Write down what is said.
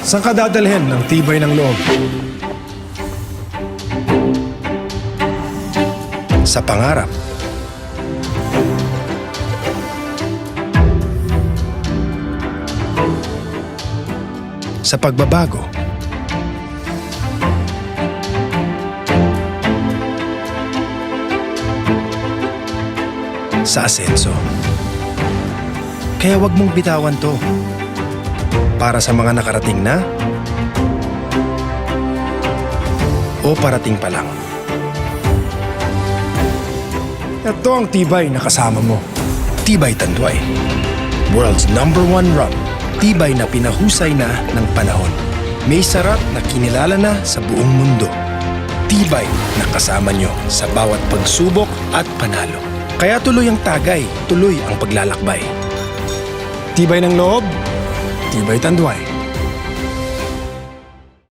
Saan ka dadalhin ng tibay ng loob? Sa pangarap. Sa pagbabago. Sa asenso. Kaya wag mong bitawan to. Para sa mga nakarating na o parating pa lang. Ito ang tibay na kasama mo. Tibay Tanduay. World's #1 rum. Tibay na pinahusay na ng panahon. May sarap na kinilala na sa buong mundo. Tibay na kasama nyo sa bawat pagsubok at panalo. Kaya tuloy ang tagay, tuloy ang paglalakbay. Tibay ng loob, tibay Tanduay.